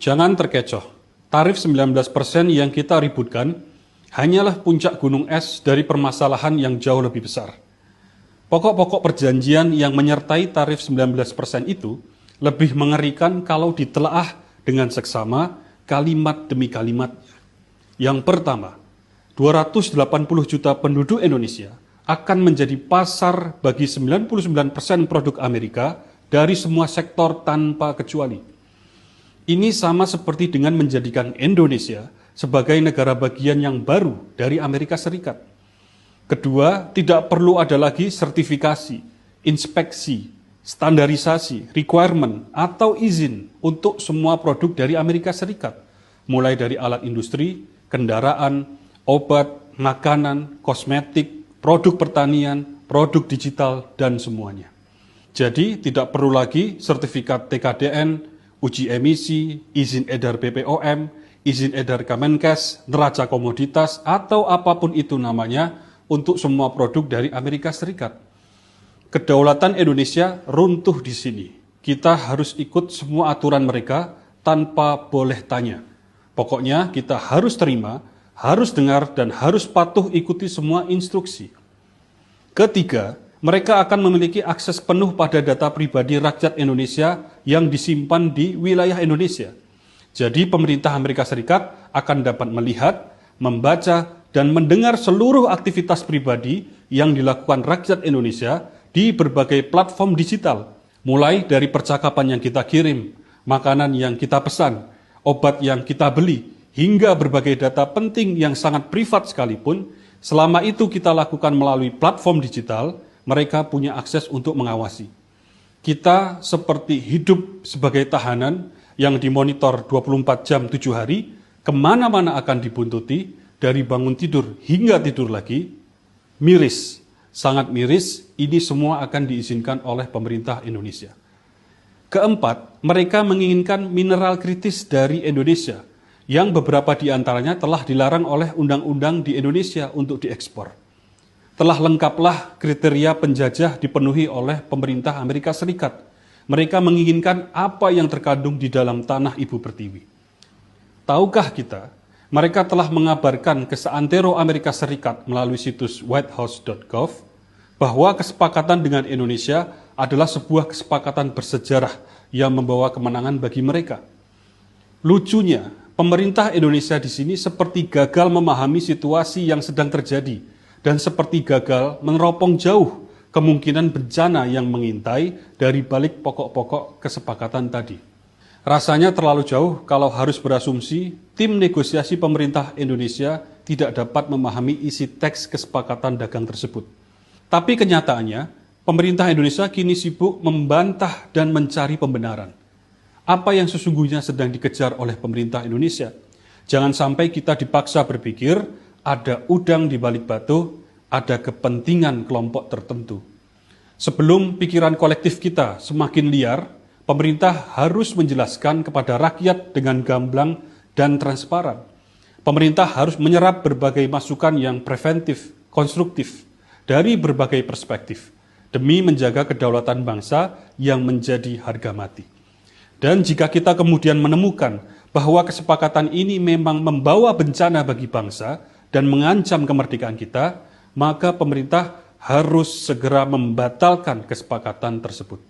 Jangan terkecoh, tarif 19% yang kita ributkan hanyalah puncak gunung es dari permasalahan yang jauh lebih besar. Pokok-pokok perjanjian yang menyertai tarif 19% itu lebih mengerikan kalau ditelaah dengan seksama kalimat demi kalimat. Yang pertama, 280 juta penduduk Indonesia akan menjadi pasar bagi 99% produk Amerika dari semua sektor tanpa kecuali. Ini sama seperti dengan menjadikan Indonesia sebagai negara bagian yang baru dari Amerika Serikat. Kedua, tidak perlu ada lagi sertifikasi, inspeksi, standarisasi, requirement, atau izin untuk semua produk dari Amerika Serikat, mulai dari alat industri, kendaraan, obat, makanan, kosmetik, produk pertanian, produk digital, dan semuanya. Jadi tidak perlu lagi sertifikat TKDN, uji emisi, izin edar BPOM, izin edar Kemenkes, neraca komoditas, atau apapun itu namanya untuk semua produk dari Amerika Serikat. Kedaulatan Indonesia runtuh di sini. Kita harus ikut semua aturan mereka tanpa boleh tanya. Pokoknya kita harus terima, harus dengar, dan harus patuh ikuti semua instruksi. Ketiga, mereka akan memiliki akses penuh pada data pribadi rakyat Indonesia yang disimpan di wilayah Indonesia. Jadi pemerintah Amerika Serikat akan dapat melihat, membaca, dan mendengar seluruh aktivitas pribadi yang dilakukan rakyat Indonesia di berbagai platform digital, mulai dari percakapan yang kita kirim, makanan yang kita pesan, obat yang kita beli, hingga berbagai data penting yang sangat privat sekalipun, selama itu kita lakukan melalui platform digital, mereka punya akses untuk mengawasi. Kita seperti hidup sebagai tahanan yang dimonitor 24 jam 7 hari, kemana-mana akan dibuntuti, dari bangun tidur hingga tidur lagi, miris, sangat miris, ini semua akan diizinkan oleh pemerintah Indonesia. Keempat, mereka menginginkan mineral kritis dari Indonesia, yang beberapa di antaranya telah dilarang oleh undang-undang di Indonesia untuk diekspor. Telah lengkaplah kriteria penjajah dipenuhi oleh pemerintah Amerika Serikat. Mereka menginginkan apa yang terkandung di dalam tanah Ibu Pertiwi. Tahukah kita, mereka telah mengabarkan ke seantero Amerika Serikat melalui situs whitehouse.gov bahwa kesepakatan dengan Indonesia adalah sebuah kesepakatan bersejarah yang membawa kemenangan bagi mereka. Lucunya, pemerintah Indonesia di sini seperti gagal memahami situasi yang sedang terjadi dan seperti gagal meneropong jauh kemungkinan bencana yang mengintai dari balik pokok-pokok kesepakatan tadi. Rasanya terlalu jauh kalau harus berasumsi tim negosiasi pemerintah Indonesia tidak dapat memahami isi teks kesepakatan dagang tersebut. Tapi kenyataannya, pemerintah Indonesia kini sibuk membantah dan mencari pembenaran. Apa yang sesungguhnya sedang dikejar oleh pemerintah Indonesia? Jangan sampai kita dipaksa berpikir ada udang di balik batu, ada kepentingan kelompok tertentu. Sebelum pikiran kolektif kita semakin liar, pemerintah harus menjelaskan kepada rakyat dengan gamblang dan transparan. Pemerintah harus menyerap berbagai masukan yang preventif, konstruktif, dari berbagai perspektif, demi menjaga kedaulatan bangsa yang menjadi harga mati. Dan jika kita kemudian menemukan bahwa kesepakatan ini memang membawa bencana bagi bangsa dan mengancam kemerdekaan kita, maka pemerintah harus segera membatalkan kesepakatan tersebut.